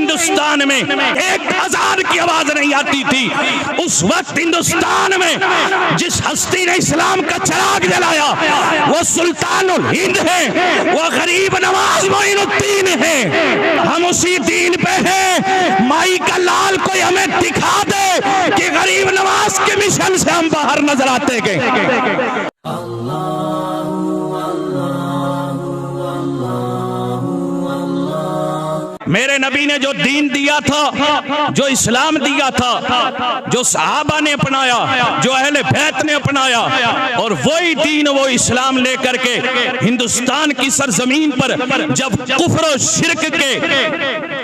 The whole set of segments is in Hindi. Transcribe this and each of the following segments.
हिंदुस्तान में एक अजान की आवाज नहीं आती थी। उस वक्त हिंदुस्तान में जिस हस्ती ने इस्लाम का चिराग जलाया वो सुल्तानुल हिंद है, वो गरीब नवाज मोइनुद्दीन है। हम उसी दीन पे हैं। माई का लाल कोई हमें दिखा दे कि गरीब नवाज के मिशन से हम बाहर नजर आते गए। मेरे नबी ने जो दीन दिया था, जो इस्लाम दिया था, जो सहाबा ने अपनाया, जो अहले बैत ने अपनाया, और वही दीन वो इस्लाम लेकर के हिंदुस्तान की सरजमीन पर जब कुफ्र और शिर्क के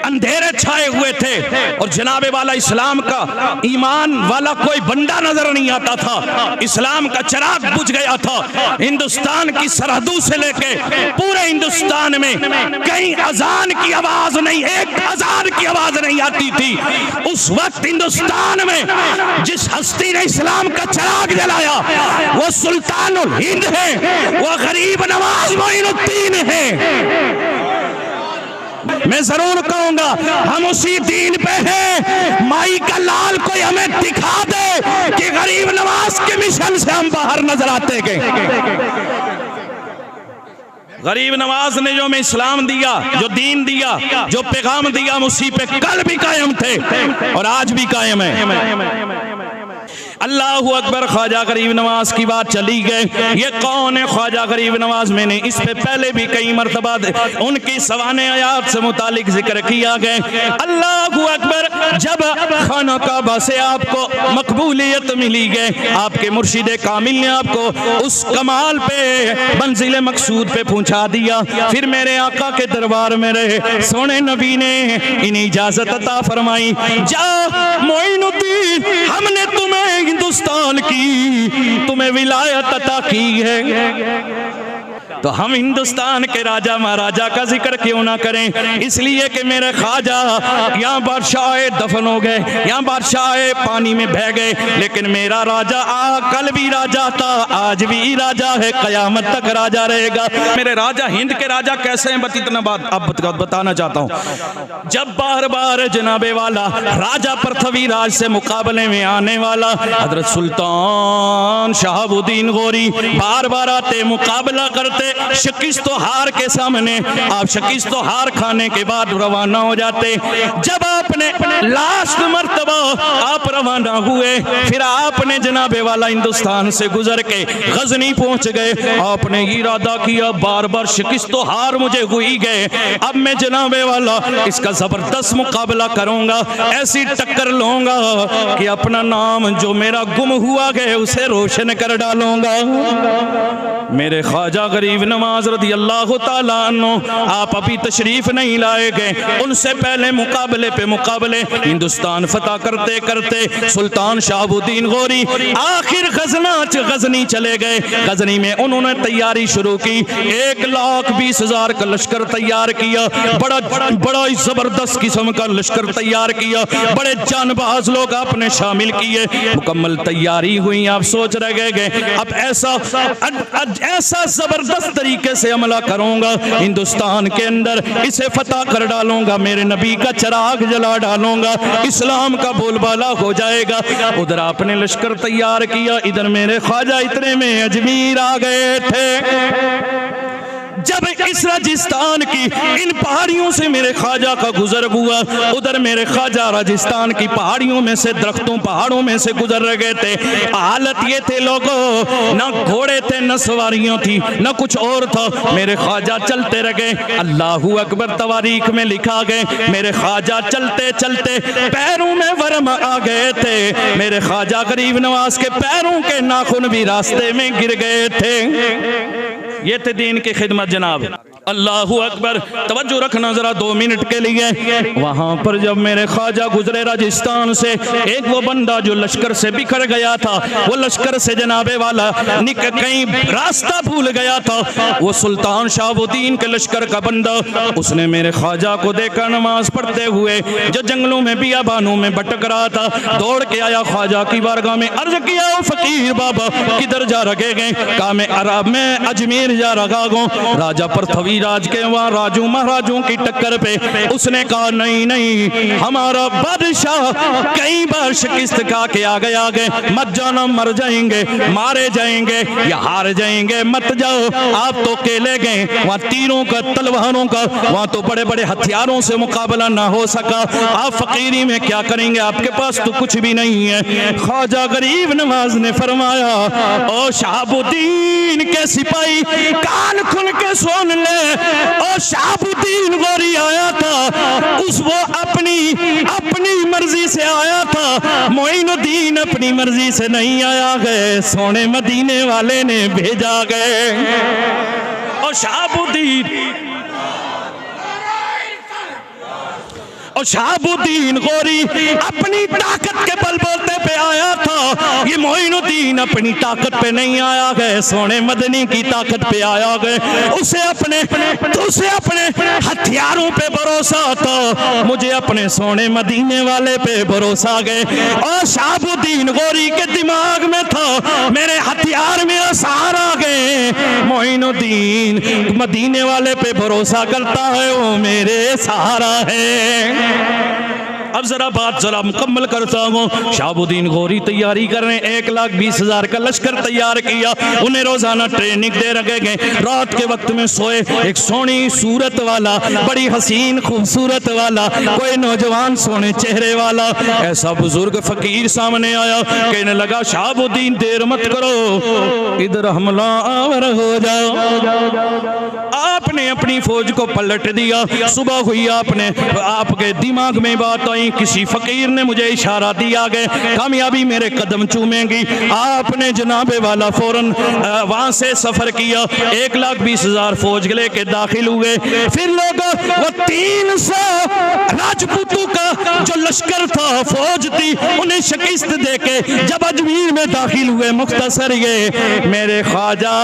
अंधेरे छाए हुए थे और जनाबे वाला इस्लाम का ईमान वाला कोई बंदा नजर नहीं आता था, इस्लाम का चिराग बुझ गया था। हिंदुस्तान की सरहदों से लेके पूरे हिंदुस्तान में कहीं अजान की आवाज नहीं, एक अजान की आवाज नहीं आती थी। उस वक्त हिंदुस्तान में जिस हस्ती ने इस्लाम का चिराग जलाया वो सुल्तानुल हिंद है, वो गरीब नवाज मोइनुद्दीन है। मैं जरूर कहूंगा हम उसी दीन पे हैं। माई का लाल कोई हमें दिखा दे कि गरीब नवाज के मिशन से हम बाहर नजर आते गए। गरीब नवाज ने जो हमें इस्लाम दिया, जो दीन दिया, जो पैगाम दिया, हम उसी पे कल भी कायम थे और आज भी कायम है। अल्लाहु अकबर। ख्वाजा गरीब नवाज की बात चली गई। ये कौन है ख्वाजा गरीब नवाज? मैंने इस पे पहले भी कई मरतबा उनकी सवाने आयात से मुतालिक जिक्र किया गया। अल्लाहु अकबर। जब खाना काबा से आपको मकबूलियत मिली गई, आपके मुर्शिद कामिल ने आपको उस कमाल पे मंजिल मकसूद पे पहुंचा दिया, फिर मेरे आका के दरबार में रहे सोने नबी ने इन्हें इजाजत अता फरमाई, जा मोइनुद्दीन, हमने तुम्हें हिंदुस्तान की तुम्हें विलायत अता की है, तो हम हिंदुस्तान के राजा महाराजा का जिक्र क्यों ना करें? इसलिए कि मेरे ख्वाजा यहाँ बादशाह दफन हो गए, यहाँ बादशाह पानी में बह गए, लेकिन मेरा राजा कल भी राजा था, आज भी राजा है, कयामत तक राजा रहेगा। मेरे राजा हिंद के राजा कैसे हैं? इतना बात अब बताना चाहता हूँ। जब बार बार जनाबे वाला राजा पृथ्वीराज से मुकाबले में आने वाला हजरत सुल्तान शहाबुद्दीन गौरी बार बार आते, मुकाबला करते, शिकस्त हार के सामने आप शिकस्त हार खाने के बाद रवाना हो जाते। जब आपने लास्ट मर्तबा आप रवाना हुए, फिर आपने जनाबे वाला हिंदुस्तान से गुजर के गजनी पहुंच गए। आपने इरादा किया बार बार शिकस्त हार मुझे हुई गए, अब मैं जनाबे वाला इसका जबरदस्त मुकाबला करूंगा, ऐसी टक्कर लूंगा कि अपना नाम जो मेरा गुम हुआ गए उसे रोशन कर डालूंगा। मेरे ख्वाजा गरीब नवाज रदी अल्लाह ताला अन्हु आप अभी तशरीफ नहीं लाए गए, उनसे पहले मुकाबले पे मुकाबले हिंदुस्तान फतह करते करते सुल्तान शहाबुद्दीन गौरी आखिर गजनी चले गए। गजनी में उन्होंने तैयारी शुरू की, 1,20,000 का लश्कर तैयार किया, बड़ा ही जबरदस्त किस्म का लश्कर तैयार किया, बड़े जानबाज लोग आपने शामिल किए, मुकम्मल तैयारी हुई। आप सोच रहे गए अब ऐसा जबरदस्त तरीके से हमला करूंगा हिंदुस्तान के अंदर, इसे फतह कर डालूंगा, मेरे नबी का चिराग जला डालूंगा, इस्लाम का बोलबाला हो जाएगा। उधर आपने लश्कर तैयार किया, इधर मेरे ख्वाजा इतने में अजमेर आ गए थे। जब इस राजस्थान की इन पहाड़ियों से मेरे ख्वाजा का गुजर हुआ, उधर मेरे ख्वाजा राजस्थान की पहाड़ियों में से दरख्तों पहाड़ों में से गुजर गए थे। हालत ये थे लोगों, ना घोड़े थे, न सवारियां थी, न कुछ और था, मेरे ख्वाजा चलते रह गए। अल्लाहू अकबर। तवारीख में लिखा गए मेरे ख्वाजा चलते चलते पैरों में वर्म आ गए थे, मेरे ख्वाजा गरीब नवाज के पैरों के नाखून भी रास्ते में गिर गए थे। ये थे दीन की खिदमत जनाब। अल्लाहू अकबर। तवज्जो रखना जरा 2 मिनट के लिए। वहां पर जब मेरे ख्वाजा गुजरे राजस्थान से, एक वो बंदा जो लश्कर से बिखर गया था, वो लश्कर से जनाबे वाला कहीं रास्ता भूल गया था, वो सुल्तान शहाबुद्दीन के लश्कर का बंदा, उसने मेरे ख्वाजा को देखा नमाज पढ़ते हुए जो जंगलों में बियाबानों में भटक रहा था, दौड़ के आया ख्वाजा की बारगाह में, अर्ज किया फकीर बाबा किधर जा रखे गए? कहा मैं अजमेर जा रहा हूँ। राजा पृथ्वी राज के वहाँ राजू महाराजों की टक्कर पे उसने कहा नहीं नहीं, हमारा बादशाह कई बार शिकस्त खा के आ गए, मत जाना मर जाएंगे, मारे जाएंगे या हार जाएंगे, मत जाओ, आप तो अकेले गए, वहाँ तीरों का तलवारों का वहाँ तो बड़े बड़े हथियारों से मुकाबला ना हो सका, आप फकीरी में क्या करेंगे, आपके पास तो कुछ भी नहीं है। ख्वाजा गरीब नवाज ने फरमाया, ओ शहाबुद्दीन के सिपाही कान खुल के सुन ले, ओ शहाबुद्दीन गौरी आया था, उस वो अपनी मर्जी से आया था, मोइनुद्दीन अपनी मर्जी से नहीं आया गए, सोने मदीने वाले ने भेजा गए। और शहाबुद्दीन गौरी अपनी ताकत के बलबूते पे आया था, ये मोइनुद्दीन अपनी ताकत पे नहीं आया गए, सोने मदनी की ताकत पे आया गए। उसे अपने हथियारों पे भरोसा था, मुझे अपने सोने मदीने वाले पे भरोसा गए। और शहाबुद्दीन गौरी के दिमाग में था मेरे हथियार मेरा सहारा गए, मोइनुद्दीन मदीने वाले पे भरोसा करता है, वो मेरे सहारा है। अब जरा बात जरा मुकम्मल करता हूँ। शहाबुद्दीन गौरी तैयारी कर रहे हैं, 1,20,000 का लश्कर तैयार किया, उन्हें रोजाना ट्रेनिंग दे रखे गए। रात के वक्त में सोए, एक सोनी सूरत वाला, बड़ी हसीन खूबसूरत वाला, कोई नौजवान सोने चेहरे वाला ऐसा बुजुर्ग फकीर सामने आया, कहने लगा शहाबुद्दीन देर मत करो, इधर हमला आवर हो जाओ। आपने अपनी फौज को पलट दिया। सुबह हुई, आपके दिमाग में बात आई, किसी फकीर ने मुझे इशारा दिया गया, कामयाबी मेरे कदम चूमेंगी। आपने जनाबे वाला फौरन वहां से सफर किया, 1,20,000 फौज लेके दाखिल हुए। फिर लोग वो 300 राजपूतों का जो लश्कर था, फौज थी, उन्हें शिकस्त देके जब अजमेर में दाखिल हुए, मुख्तसर ये मेरे ख्वाजा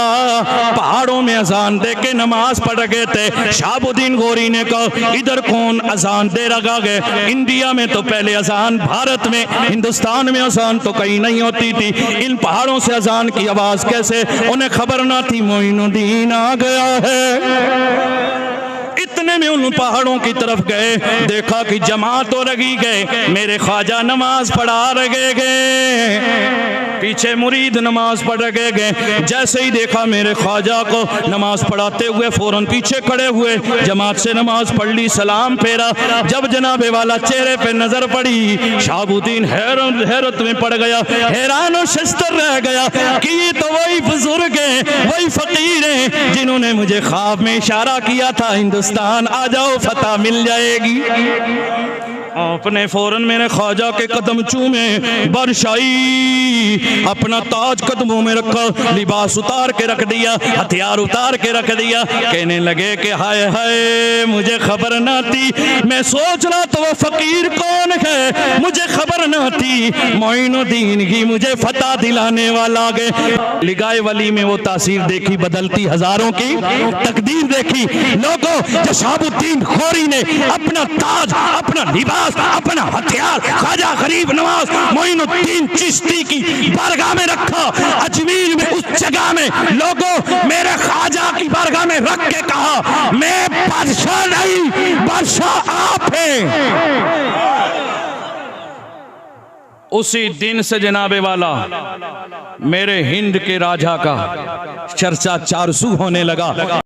पहाड़ों में अजान दे के नमाज पढ़ गए थे। शहाबुद्दीन गौरी ने कहा इधर कौन अजान दे रखा गए, इंडिया में तो पहले अजान, भारत में हिंदुस्तान में अजान तो कहीं नहीं होती थी, इन पहाड़ों से अजान की आवाज कैसे, उन्हें खबर ना थी मोइनुद्दीन आ गया है। इतने में उन पहाड़ों की तरफ गए, देखा कि जमात हो रही गए, मेरे ख्वाजा नमाज पढ़ा रहे गए, पीछे मुरीद नमाज पढ़ रहे गए। जैसे ही देखा मेरे ख्वाजा को नमाज पढ़ाते हुए, फौरन पीछे खड़े हुए, जमात से नमाज पढ़ ली, सलाम फेरा। जब जनाबे वाला चेहरे पे नजर पड़ी, शहाबुद्दीन हैरत में पड़ गया, हैरान और शस्तर रह गया कि ये तो वही बुजुर्ग हैं, वही फकीर हैं जिन्होंने मुझे ख्वाब में इशारा किया था, हिंदुस्तान आ जाओ, फतह मिल जाएगी। आपने फौरन मेरे ख्वाजा के कदम चूमे, बरशाई, अपना ताज कदमों में रखा, लिबास उतार के रख दिया, हथियार उतार के रख दिया। कहने लगे कि हाय हाय, मुझे खबर ना थी, मैं सोच रहा तो वो फकीर कौन है, मुझे खबर ना थी, मोइनुद्दीन ही मुझे फतह दिलाने वाला गए। लिगाए वली में वो तासीर देखी, बदलती हजारों की तकदीर देखी। लोगों, जो शहाबुद्दीन गौरी ने अपना ताज, अपना लिबास, अपना हथियार ख्वाजा गरीब नवाज मोइनुद्दीन चिश्ती की बारगाह में रखा, अजमेर में उस जगह में लोगों मेरे ख्वाजा की बारगाह में रख के कहा, मैं बादशाह नहीं, बादशाह आप हैं। उसी दिन से जनाबे वाला मेरे हिंद के राजा का चर्चा चारसू होने लगा।